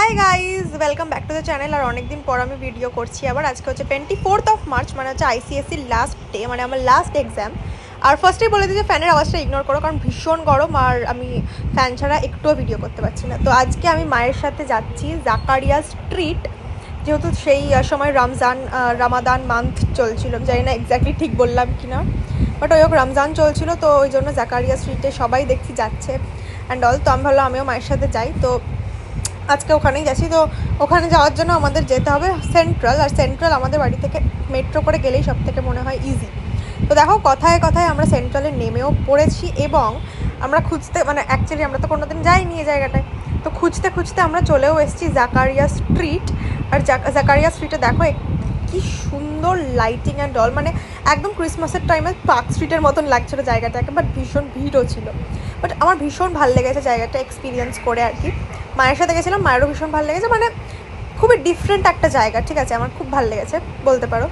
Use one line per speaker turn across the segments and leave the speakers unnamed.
High guys, welcome back to the channel. আর অনেকদিন পর আমি ভিডিও করছি আবার। আজকে হচ্ছে 24th মার্চ, মানে হচ্ছে আইসিএসসির লাস্ট ডে, মানে আমার লাস্ট এক্সাম। আর ফার্স্টেই বলে দিই যে ফ্যানের আওয়াজটা ইগনোর করো, কারণ ভীষণ গরম আর আমি ফ্যান ছাড়া একটুও ভিডিও করতে পারছি না। তো আজকে আমি মায়ের সাথে যাচ্ছি জাকারিয়া স্ট্রিট, যেহেতু সেই সময় রামাদান মান্থ চলছিল। জানি না এক্স্যাক্টলি ঠিক বললাম কি না, বাট ওই হোক, রমজান চলছিল, তো ওই জন্য জাকারিয়া স্ট্রিটে সবাই দেখছি যাচ্ছে অ্যান্ড অল। তো আমি ভাবলাম আমিও মায়ের সাথে যাই, তো আজকে ওখানেই যাচ্ছি। তো ওখানে যাওয়ার জন্য আমাদের যেতে হবে সেন্ট্রাল, আর সেন্ট্রাল আমাদের বাড়ি থেকে মেট্রো করে গেলেই সব থেকে মনে হয় ইজি। তো দেখো, কথায় কথায় আমরা সেন্ট্রালে নেমেও পড়েছি এবং আমরা খুঁজতে, মানে অ্যাকচুয়ালি আমরা তো কোনোদিন যাইনি এই জায়গাটায়, তো খুঁজতে খুঁজতে আমরা চলেও এসেছি জাকারিয়া স্ট্রিট। আর জাকারিয়া স্ট্রিটে দেখো কি সুন্দর লাইটিং অ্যান্ড অল, মানে একদম ক্রিসমাসের টাইমে পার্ক স্ট্রিটের মতন লাগছিলো জায়গাটাকে, বাট ভীষণ ভিড়ও ছিল। বাট আমার ভীষণ ভালো লেগেছে জায়গাটা এক্সপিরিয়েন্স করে আর কি। মায়ের সাথে গেছিলাম, মায়েরও ভীষণ ভালো লেগেছে, মানে খুবই ডিফারেন্ট একটা জায়গা, ঠিক আছে, আমার খুব ভালো লেগেছে বলতে পারো।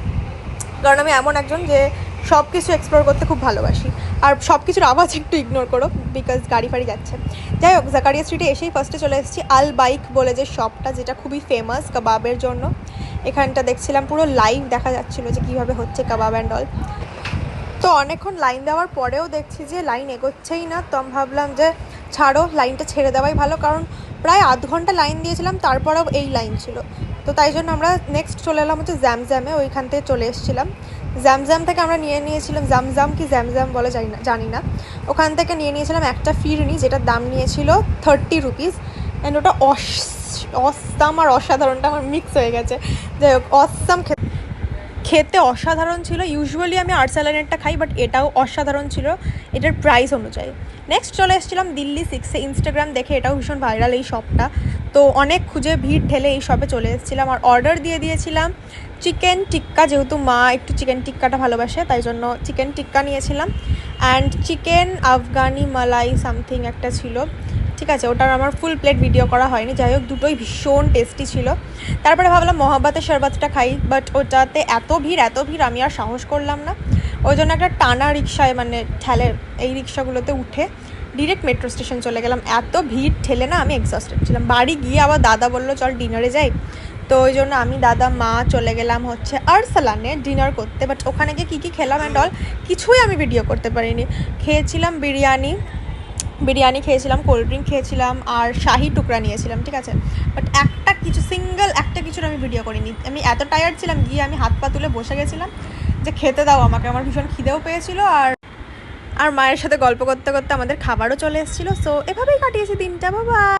কারণ আমি এমন একজন যে সব কিছু এক্সপ্লোর করতে খুব ভালোবাসি, আর সব কিছুর আওয়াজ একটু ইগনোর করো বিকজ গাড়ি ফাড়ি যাচ্ছে। যাই হোক, জাকারিয়া স্ট্রিটে এসেই ফার্স্টে চলে এসেছি আল বাইক বলে যে শপটা, যেটা খুবই ফেমাস কাবাবের জন্য। এখানটা দেখছিলাম পুরো লাইভ দেখা যাচ্ছিলো যে কীভাবে হচ্ছে কাবাব অ্যান্ড অল। তো অনেকক্ষণ লাইন দেওয়ার পরেও দেখছি যে লাইন এগোচ্ছেই না, তো আমি ভাবলাম যে ছাড়ো, লাইনটা ছেড়ে দেওয়াই ভালো, কারণ প্রায় আধ ঘন্টা লাইন দিয়েছিলাম, তারপরেও এই লাইন ছিল। তো তাই জন্য আমরা নেক্সট চলে এলাম হচ্ছে জ্যামজ্যামে, ওইখান থেকে চলে এসেছিলাম। জ্যামজ্যাম থেকে আমরা নিয়েছিলাম জামজাম কি জ্যামজ্যাম বলে জানি না, ওখান থেকে নিয়েছিলাম একটা ফিরনি, যেটার দাম নিয়েছিল 30 রুপিস। অ্যান্ড ওটা অসাম আর অসাধারণটা আমার মিক্স হয়ে গেছে। যাই হোক, অসাম খেতে অসাধারণ ছিল। ইউজুয়ালি আমি আর্সালানেরটা খাই, বাট এটাও অসাধারণ ছিল এটার প্রাইস অনুযায়ী। নেক্সট চলে এসেছিলাম দিল্লি 6-এ। ইনস্টাগ্রাম দেখে এটাও ভীষণ ভাইরাল এই শপটা, তো অনেক খুঁজে ভিড় ঠেলে এই শপে চলে এসেছিলাম। আর অর্ডার দিয়ে দিয়েছিলাম চিকেন টিক্কা, যেহেতু মা একটু চিকেন টিক্কাটা ভালোবাসে, তাই জন্য চিকেন টিক্কা নিয়েছিলাম। And chicken Afghani malai something একটা ছিল, ঠিক আছে, ওটার আমার ফুল প্লেট ভিডিও করা হয়নি। যাই হোক, দুটোই ভীষণ টেস্টি ছিল। তারপরে ভাবলাম মহাব্বাতের শরবতটা খাই, বাট ওটাতে এত ভিড় আমি আর সাহস করলাম না। ওই জন্য একটা টানা রিক্সায়, মানে ঠেলে এই রিক্সাগুলোতে উঠে ডিরেক্ট মেট্রো স্টেশন চলে গেলাম। এত ভিড় ঠেলে না আমি এক্সস্টেড ছিলাম। বাড়ি গিয়ে আবার দাদা বললো চল ডিনারে যাই, তো ওই জন্য আমি দাদা মা চলে গেলাম হচ্ছে আরসালানে ডিনার করতে। বাট ওখানে গিয়ে কী খেলাম অ্যান্ড অল কিছুই আমি ভিডিও করতে পারিনি। খেয়েছিলাম বিরিয়ানি খেয়েছিলাম, কোল্ড ড্রিঙ্ক খেয়েছিলাম, আর শাহি টুকরা নিয়েছিলাম, ঠিক আছে, বাট একটা কিছুর আমি ভিডিও করিনি। আমি এত টায়ার্ড ছিলাম, গিয়ে আমি হাত পা তুলে বসে গেছিলাম যে খেতে দাও আমাকে, আমার ভীষণ খিদেও পেয়েছিল। আর মায়ের সাথে গল্প করতে করতে আমাদের খাবারও চলে এসেছিলো। সো এভাবেই কাটিয়েছি দিনটা। বাবা।